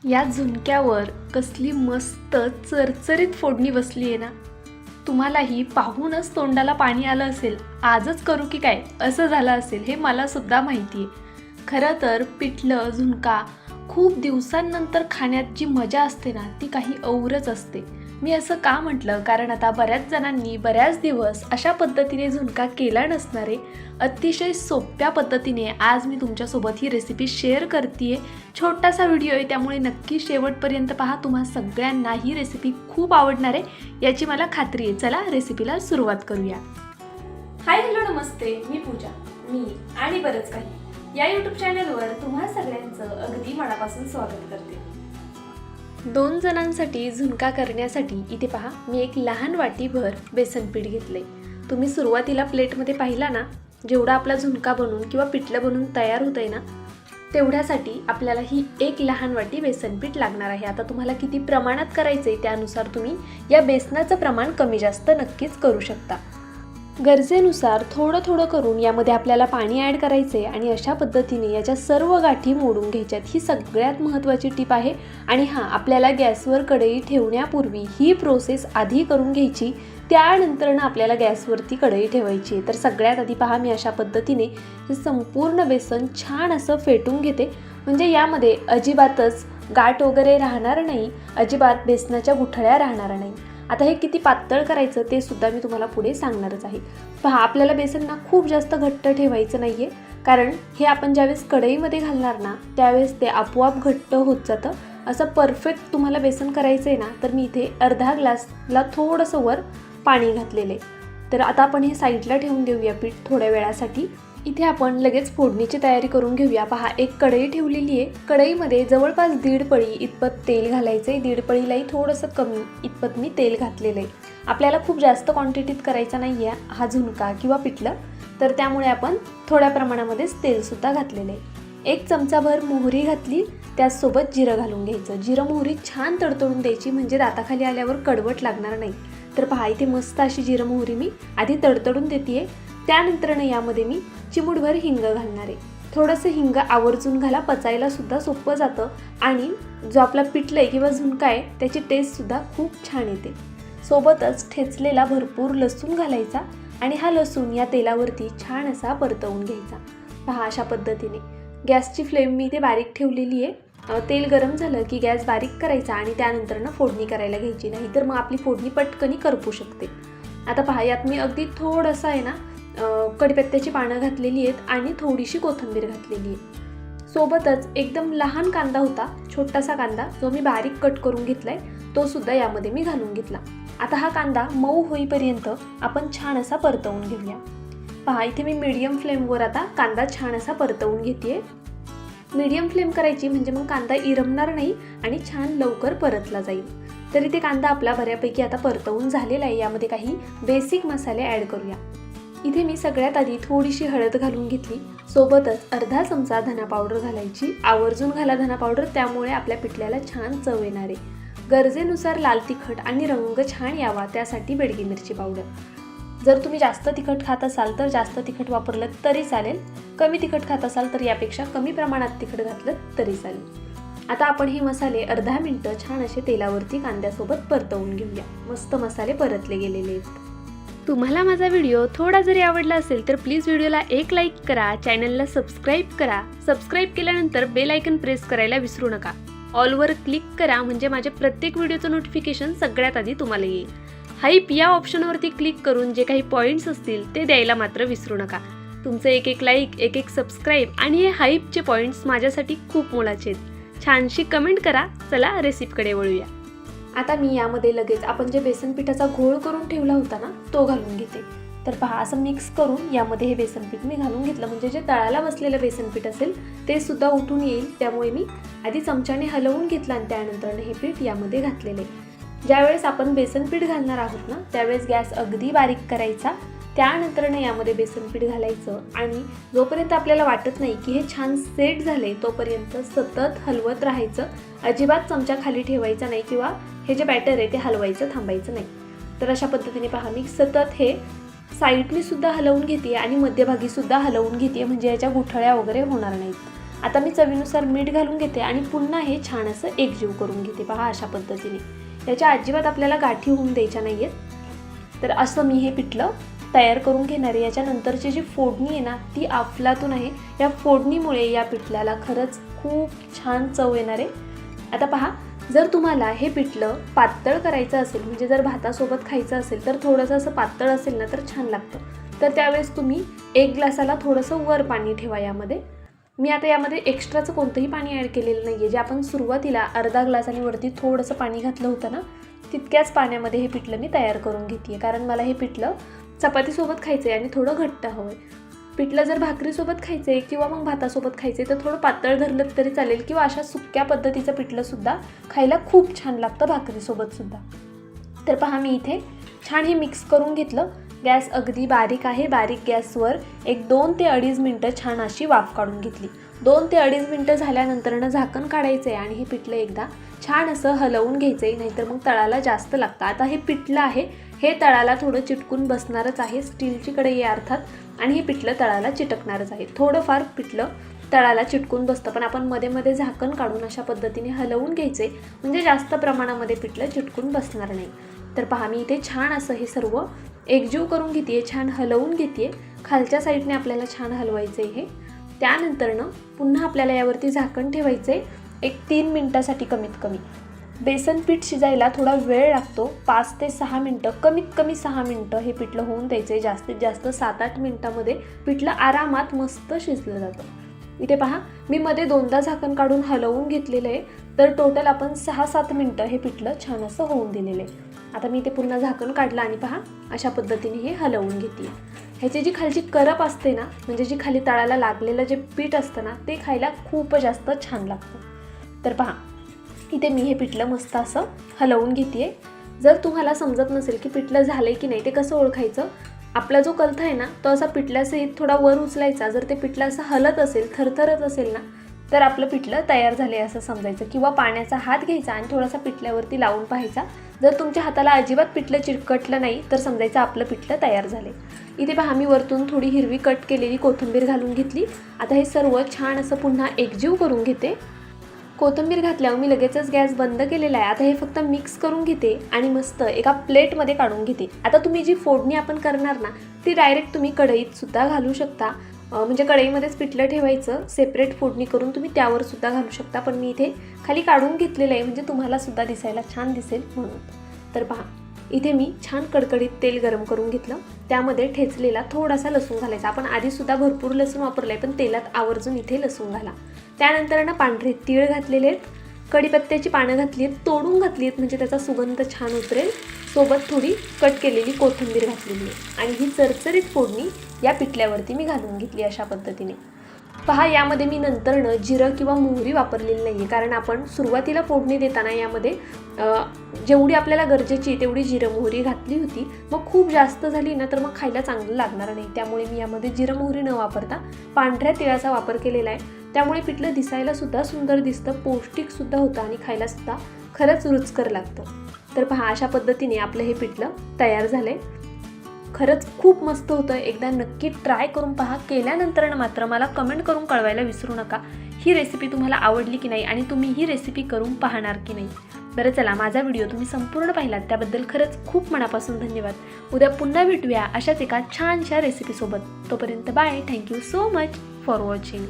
या झुणक्यावर कसली मस्त चरचरीत फोडणी बसली आहे ना. तुम्हालाही पाहूनच तोंडाला पाणी आलं असेल, आजच करू की काय असं झालं असेल, हे मला सुद्धा माहिती आहे. खरं तर पिठलं झुणका खूप दिवसांनंतर खाण्यात जी मजा असते ना, ती काही औरच असते. मी असं का म्हटलं, कारण आता बऱ्याच जणांनी बऱ्याच दिवस अशा पद्धतीने झुणका केला नसणार आहे. अतिशय सोप्या पद्धतीने आज मी तुमच्यासोबत ही रेसिपी शेअर करते. छोटासा व्हिडिओ आहे, त्यामुळे नक्की शेवटपर्यंत पहा. तुम्हा सगळ्यांना ही रेसिपी खूप आवडणार आहे याची मला खात्री आहे. चला रेसिपीला सुरुवात करूया. हाय हॅलो नमस्ते, मी पूजा. मी आणि बरंच काही या यूट्यूब चॅनलवर तुम्हा सगळ्यांचं अगदी मनापासून स्वागत करते. 2 जणांसाठी झुणका करण्यासाठी इथे पहा, मी एक लहान वाटीभर बेसन पीठ घेतले. तुम्ही सुरुवातीला प्लेटमध्ये पाहिला ना, जेवढा आपला झुणका बनून किंवा पिठलं बनून तयार होतंय ना, तेवढ्यासाठी आपल्याला ही एक लहान वाटी बेसन पीठ लागणार आहे. आता तुम्हाला किती प्रमाणात करायचे त्यानुसार तुम्ही या बेसनाचं प्रमाण कमी जास्त नक्कीच करू शकता. गरजेनुसार थोडं थोडं करून यामध्ये आपल्याला पाणी ॲड करायचे आणि अशा पद्धतीने याच्या सर्व गाठी मोडून घ्यायच्यात. ही सगळ्यात महत्त्वाची टिप आहे. आणि हां, आपल्याला गॅसवर कढई ठेवण्यापूर्वी ही प्रोसेस आधी करून घ्यायची, त्यानंतरनं आपल्याला गॅसवरती कढई ठेवायची. तर सगळ्यात आधी पहा, मी अशा पद्धतीने हे संपूर्ण बेसन छान असं फेटून घेते, म्हणजे यामध्ये अजिबातच गाठ वगैरे राहणार नाही, अजिबात बेसनाच्या गुठळ्या राहणार नाही. आता हे किती पातळ करायचं ते सुद्धा मी तुम्हाला पुढे सांगणारच आहे. पहा, आपल्याला बेसन ना खूप जास्त घट्ट ठेवायचं नाही आहे, कारण हे आपण ज्यावेळेस कढईमध्ये घालणार ना, त्यावेळेस ते आपोआप घट्ट होत जातं. असं परफेक्ट तुम्हाला बेसन करायचं आहे ना, तर मी इथे अर्धा ग्लासला थोडंसं वर पाणी घातलेलं आहे. तर आता आपण हे साईडला ठेवून देऊया पीठ थोड्या वेळासाठी. इथे आपण लगेच फोडणीची तयारी करून घेऊया. पहा, एक कढई ठेवलेली आहे. कढईमध्ये जवळपास 1.5 पळी इतपत तेल घालायचं आहे. 1.5 पळीलाही थोडंसं कमी इतपत मी तेल घातलेलं आहे. आपल्याला खूप जास्त क्वांटिटीत करायचा नाही आहे हा झुणका किंवा पिठलं, तर त्यामुळे आपण थोड्या प्रमाणामध्येच तेलसुद्धा घातलेलं आहे. 1 चमचाभर मोहरी घातली, त्याचसोबत जिरं घालून घ्यायचं. जिरं मोहरी छान तडतडून द्यायची, म्हणजे दाताखाली आल्यावर कडवट लागणार नाही. तर पहा, इथे मस्त अशी जिरं मोहरी मी आधी तडतडून देते. त्यानंतरनं यामध्ये मी चिमूटभर हिंग घालणार आहे. थोडंसं हिंग आवर्जून घाला, पचायला सुद्धा सोपं जातं आणि जो आपला पिठलं आहे किंवा झुणका आहे त्याची टेस्टसुद्धा खूप छान येते. सोबतच ठेचलेला भरपूर लसूण घालायचा आणि हा लसूण या तेलावरती छान असा परतवून घ्यायचा. पहा, अशा पद्धतीने गॅसची फ्लेम मी इथे बारीक ठेवलेली आहे. तेल गरम झालं की गॅस बारीक करायचा आणि त्यानंतरनं फोडणी करायला घ्यायची, नाही तर मग आपली फोडणी पटकनी करपू शकते. आता पहा, यात मी अगदी थोडंसं आहे ना कढीपत्त्याची पानं घातलेली आहेत आणि थोडीशी कोथिंबीर घातलेली आहे. सोबतच एकदम लहान कांदा होता, छोटासा कांदा, जो मी बारीक कट करून घेतलाय, तो सुद्धा यामध्ये मी घालून घेतला. आता हा कांदा मऊ होईपर्यंत आपण छान असा परतवून घेऊया. पहा, इथे मी मीडियम फ्लेमवर आता कांदा छान असा परतवून घेते. मीडियम फ्लेम करायची, म्हणजे मग कांदा इरमणार नाही आणि छान लवकर परतला जाईल. तर इथे कांदा आपला बऱ्यापैकी आता परतवून झालेला आहे. यामध्ये काही बेसिक मसाले ॲड करूया. इथे मी सगळ्यात आधी थोडीशी हळद घालून घेतली, सोबतच अर्धा चमचा धना पावडर घालायची. आवर्जून घाला धना पावडर, त्यामुळे आपल्या पिठल्याला छान चव येणार आहे. गरजेनुसार लाल तिखट आणि रंग छान यावा त्यासाठी बेडगी मिरची पावडर. जर तुम्ही जास्त तिखट खात असाल तर जास्त तिखट वापरलं तरी चालेल, कमी तिखट खात असाल तर यापेक्षा कमी प्रमाणात तिखट घातलं तरी चालेल. आता आपण हे मसाले अर्धा मिनिटं छान असे तेलावरती कांद्यासोबत परतवून घेऊया. मस्त मसाले परतले गेलेले आहेत. तुम्हाला माझा व्हिडिओ थोडा जरी आवडला असेल तर प्लीज व्हिडिओला एक लाईक करा, चॅनलला सबस्क्राईब करा. सबस्क्राईब केल्यानंतर बेल आयकन प्रेस करायला विसरू नका. ऑलवर क्लिक करा, म्हणजे माझ्या प्रत्येक व्हिडिओचं नोटिफिकेशन सगळ्यात आधी तुम्हाला येईल. हाईप या ऑप्शनवरती क्लिक करून जे काही पॉईंट्स असतील ते द्यायला मात्र विसरू नका. तुमचं एक लाईक, एक सबस्क्राईब आणि हे हाईपचे पॉईंट्स माझ्यासाठी खूप मोलाचे आहेत. छानशी कमेंट करा. चला रेसिपीकडे वळूया. आता मी यामध्ये लगेच आपण जे बेसन पिठाचा घोळ करून ठेवला होता ना, तो घालून घेते. तर पहा, असं मिक्स करून यामध्ये हे बेसन पीठ मी घालून घेतलं, म्हणजे जे तळाला बसलेलं बेसन पीठ असेल ते सुद्धा उठून येईल. त्यामुळे मी आधी चमच्याने हलवून घेतलं आणि त्यानंतर हे पीठ यामध्ये घातलेलं आहे. ज्यावेळेस आपण बेसन पीठ घालणार आहोत ना, त्यावेळेस गॅस अगदी बारीक करायचा. त्यानंतरनं यामध्ये बेसन पीठ घालायचं आणि जोपर्यंत आपल्याला वाटत नाही की हे छान सेट झाले तोपर्यंत सतत हलवत राहायचं. अजिबात चमचा खाली ठेवायचा नाही किंवा हे जे बॅटर आहे ते हलवायचं थांबायचं नाही. तर अशा पद्धतीने पहा, मी सतत हे साईडनी सुद्धा हलवून घेते आणि मध्यभागी सुद्धा हलवून घेते, म्हणजे याच्या गुठळ्या वगैरे होणार नाहीत. आता मी चवीनुसार मीठ घालून घेते आणि पुन्हा हे छान असं एकजीव करून घेते. पहा अशा पद्धतीने. याच्या अजिबात आपल्याला गाठी होऊन द्यायच्या नाही आहेत. तर असं मी हे पिठलं तयार करून घेणार आहे. याच्यानंतरची जी फोडणी आहे ना ती अफलातून आहे. या फोडणीमुळे या पिठल्याला खरंच खूप छान चव येणार आहे. आता पहा, जर तुम्हाला हे पिठलं पातळ करायचं असेल, म्हणजे जर भातासोबत खायचं असेल तर थोडंसं असं पातळ असेल ना तर छान लागतं. तर त्यावेळेस तुम्ही 1 ग्लासाला थोडंसं वर पाणी ठेवा यामध्ये. मी आता यामध्ये एक्स्ट्राचं कोणतंही पाणी ॲड केलेलं नाही आहे. जे आपण सुरुवातीला अर्धा ग्लास आणि वरती थोडंसं पाणी घातलं होतं ना तितक्याच पाण्यामध्ये हे पिठलं मी तयार करून घेते आहे. कारण मला हे पिठलं चपातीसोबत खायचं आहे आणि थोडं घट्ट हवं आहे. पिठलं जर भाकरीसोबत खायचं आहे किंवा मग भातासोबत खायचं आहे तर थोडं पातळ धरलं तरी चालेल, किंवा अशा सुक्या पद्धतीचं पिठलंसुद्धा खायला खूप छान लागतं भाकरीसोबतसुद्धा. तर पहा, मी इथे छान हे मिक्स करून घेतलं. गॅस अगदी बारीक आहे. बारीक गॅसवर एक 2 ते 2.5 मिनटं छान अशी वाफ काढून घेतली. 2 ते 2.5 मिनटं झाल्यानंतरनं झाकण काढायचं आहे आणि हे पिठलं एकदा छान असं हलवून घ्यायचं आहे, नाहीतर मग तळाला जास्त लागतं. आता हे पिठलं आहे, हे तळाला थोडं चिटकून बसणारच आहे. स्टीलची कढई आहे अर्थात, आणि हे पिठलं तळाला चिटकणारच आहे. थोडंफार पिठलं तळाला चिटकून बसतं, पण आपण मध्ये मध्ये झाकण काढून अशा पद्धतीने हलवून घ्यायचे, म्हणजे जास्त प्रमाणामध्ये पिठलं चिटकून बसणार नाही. तर पहा, मी इथे छान असं हे सर्व एकजीव करून घेते, छान हलवून घेते. खालच्या साईडने आपल्याला छान हलवायचं आहे हे. त्यानंतरनं पुन्हा आपल्याला यावरती झाकण ठेवायचं आहे एक 3 मिनटासाठी कमीत कमी. बेसन पीठ शिजायला थोडा वेळ लागतो, 5 ते 6 मिनटं, कमीत कमी 6 मिनटं हे पिठलं होऊन द्यायचं आहे. जास्तीत जास्त 7-8 मिनटामध्ये पिठलं आरामात मस्त शिजलं जातं. इथे पहा, मी मध्ये 2दा झाकण काढून हलवून घेतलेलं आहे. तर टोटल आपण 6-7 मिनटं हे पिठलं छान असं होऊन दिलेलं आहे. आता मी इथे पुन्हा झाकण काढलं आणि पहा अशा पद्धतीने हे हलवून घेते. ह्याची जी खालची करप असते ना, म्हणजे जी खाली तळाला लागलेलं जे पीठ असतं ना, ते खायला खूप जास्त छान लागतं. तर पहा, इथे मी हे पिठलं मस्त असं हलवून घेते. जर तुम्हाला समजत नसेल की पिठलं झालं आहे की नाही ते कसं ओळखायचं, आपला जो कलथा आहे ना तो असा पिठल्यासहित थोडा वर उचलायचा. जर ते पिठलं असं हलत असेल, थरथरत असेल ना, तर आपलं पिठलं तयार झाले असं समजायचं. किंवा पाण्याचा हात घ्यायचा आणि थोडासा पिठल्यावरती लावून पाहायचा. जर तुमच्या हाताला अजिबात पिठलं चिकटलं नाही तर समजायचं आपलं पिठलं तयार झाले. इथे पहा, मी वरतून थोडी हिरवी कट केलेली कोथिंबीर घालून घेतली. आता हे सर्व छान असं पुन्हा एकजीव करून घेते. कोथिंबीर घातल्यावर मी लगेचच गॅस बंद केलेला आहे. आता हे फक्त मिक्स करून घेते आणि मस्त एका प्लेटमध्ये काढून घेते. आता तुम्ही जी फोडणी आपण करणार ना ती डायरेक्ट तुम्ही कढईत सुद्धा घालू शकता. म्हणजे कढईमध्येच पिठलं ठेवायचं, सेपरेट फोडणी करून तुम्ही त्यावर सुद्धा घालू शकता. पण मी इथे खाली काढून घेतलेलं आहे, म्हणजे तुम्हाला सुद्धा दिसायला छान दिसेल म्हणून. तर पहा, इथे मी छान कडकडीत तेल गरम करून घेतलं. त्यामध्ये ठेचलेला थोडासा लसूण घालायचा. आपण आधीसुद्धा भरपूर लसूण वापरलं आहे, पण तेलात आवर्जून इथे लसूण घाला. त्यानंतर ना पांढरे तीळ घातलेले आहेत, कढीपत्त्याची पानं घातली आहेत, तोडून घातली आहेत म्हणजे त्याचा सुगंध छान उतरेल. सोबत थोडी कट केलेली कोथिंबीर घातलेली आहे आणि ही चरचरीत फोडणी या पिठल्यावरती मी घालून घेतली अशा पद्धतीने. पहा, यामध्ये मी नंतरनं जिरं किंवा मोहरी वापरलेली नाही आहे, कारण आपण सुरुवातीला फोडणी देताना यामध्ये जेवढी आपल्याला गरजेची तेवढी जिरं मोहरी घातली होती. मग खूप जास्त झाली ना तर मग खायला चांगलं लागणार नाही. त्यामुळे मी यामध्ये जिरं मोहरी न वापरता पांढऱ्या तिळाचा वापर केलेला आहे. त्यामुळे पिठलं दिसायला सुद्धा सुंदर दिसतं, पौष्टिकसुद्धा होतं आणि खायलासुद्धा खरंच रुचकर लागतं. तर पहा, अशा पद्धतीने आपलं हे पिठलं तयार झालं आहे. खरंच खूप मस्त होतं. एकदा नक्की ट्राय करून पहा. केल्यानंतर मात्र मला कमेंट करून कळवायला विसरू नका ही रेसिपी तुम्हाला आवडली की नाही आणि तुम्ही ही रेसिपी करून पाहणार की नाही. बरं चला, माझा व्हिडिओ तुम्ही संपूर्ण पाहिलात त्याबद्दल खरंच खूप मनापासून धन्यवाद. उद्या पुन्हा भेटूया अशाच एका छानशा रेसिपीसोबत. तोपर्यंत bye. Thank you so much for watching.